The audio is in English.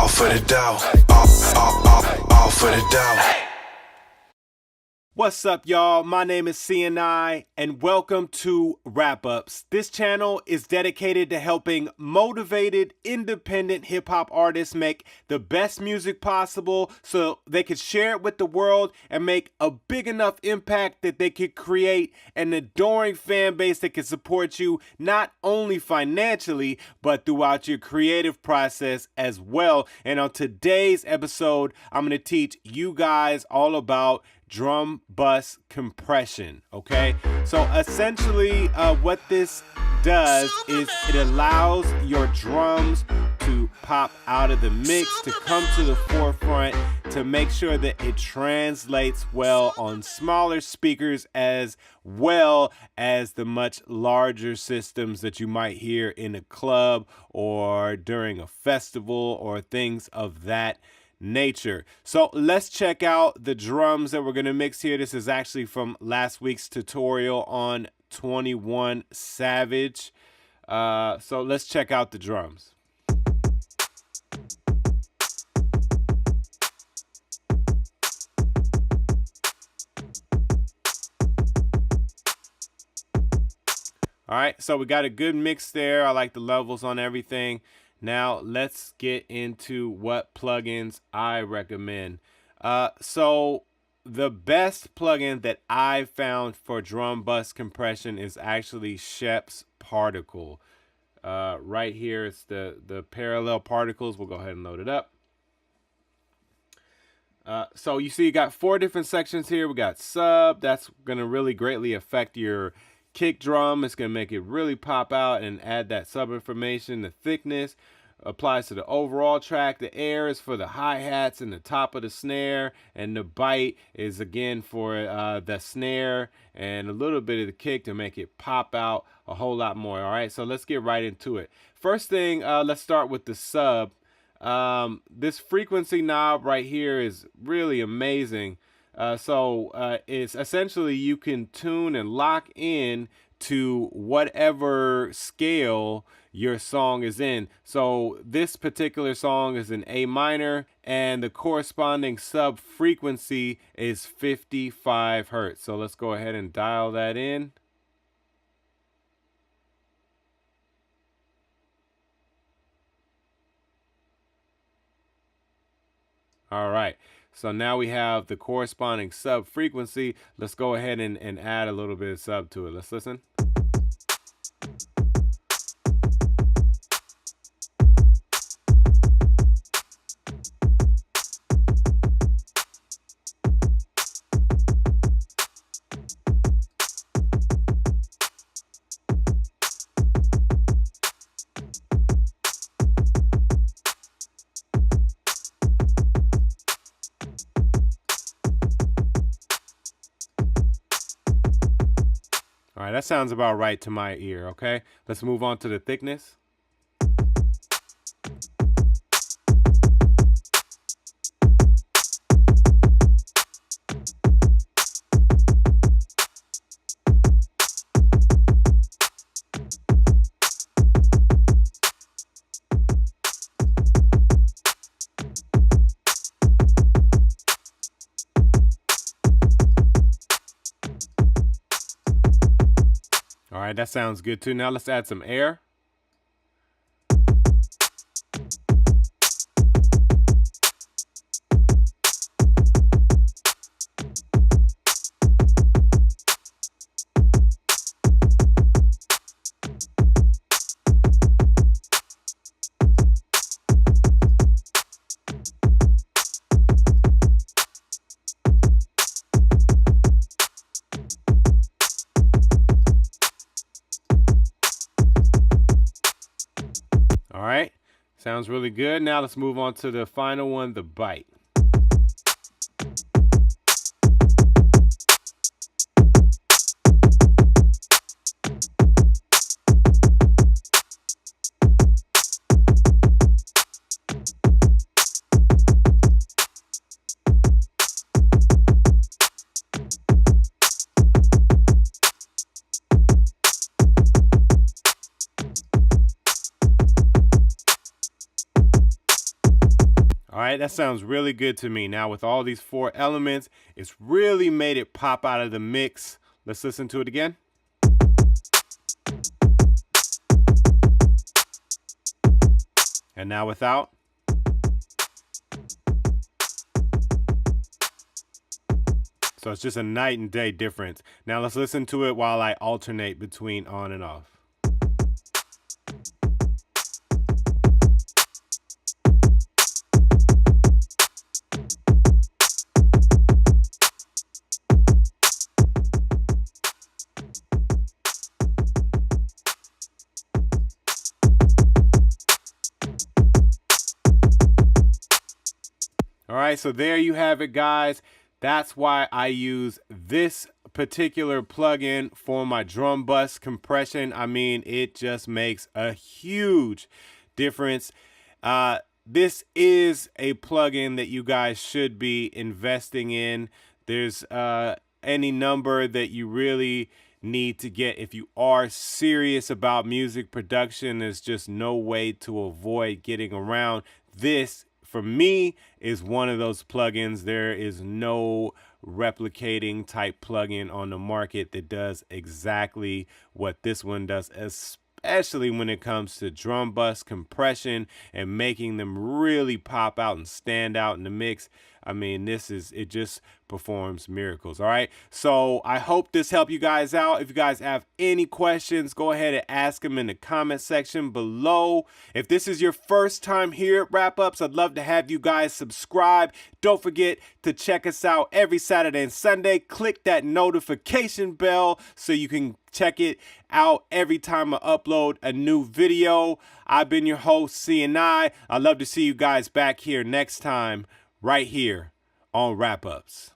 all for the dough. All for the dough. What's up, y'all? My name is CNI, and welcome to Wrap Ups. This channel is dedicated to helping motivated, independent hip-hop artists make the best music possible so they could share it with the world and make a big enough impact that they could create an adoring fan base that can support you not only financially, but throughout your creative process as well. And on today's episode, I'm going to teach you guys all about drum bus compression. Okay, so essentially what this does is it allows your drums to pop out of the mix, to come to the forefront, to make sure that it translates well on smaller speakers as well as the much larger systems that you might hear in a club or during a festival or things of that nature. So let's check out the drums that we're going to mix here. This is actually from last week's tutorial on 21 Savage. So let's check out the drums. All right, so we got a good mix there. I like the levels on everything. Now let's get into what plugins I recommend. So the best plugin that I found for drum bus compression is actually Shep's Particle. Right here, it's the parallel particles. We'll go ahead and load it up. So you see you got 4 different sections here. We got sub. That's going to really greatly affect your kick drum. It's going to make it really pop out and add that sub information. The thickness applies to the overall track. The air is for the hi-hats and the top of the snare, and the bite is again for the snare and a little bit of the kick to make it pop out a whole lot more. All right, so let's get right into it. First thing, let's start with the sub. This frequency knob right here is really amazing. It's essentially you can tune and lock in to whatever scale your song is in. So this particular song is in A minor, and the corresponding sub frequency is 55 hertz. So let's go ahead and dial that in. All right. So now we have the corresponding sub frequency. Let's go ahead and add a little bit of sub to it. Let's listen. All right, that sounds about right to my ear, okay? Let's move on to the thickness. All right, that sounds good too. Now let's add some air. All right, sounds really good. Now let's move on to the final one, the bite. All right, that sounds really good to me. Now with all these 4 elements, it's really made it pop out of the mix. Let's listen to it again. And now without. So it's just a night and day difference. Now let's listen to it while I alternate between on and off. All right, so there you have it, guys. That's why I use this particular plugin for my drum bus compression. I mean, it just makes a huge difference. This is a plugin that you guys should be investing in. There's any number that you really need to get if you are serious about music production. There's just no way to avoid getting around this. For me, is one of those plugins. There is no replicating type plugin on the market that does exactly what this one does, especially when it comes to drum bus compression and making them really pop out and stand out in the mix. I mean, it just performs miracles. All right. So I hope this helped you guys out. If you guys have any questions, go ahead and ask them in the comment section below. If this is your first time here at Wrap Ups, I'd love to have you guys subscribe. Don't forget to check us out every Saturday and Sunday. Click that notification bell so you can check it out every time I upload a new video. I've been your host, CNI. I'd love to see you guys back here next time, right here on Wrap Ups.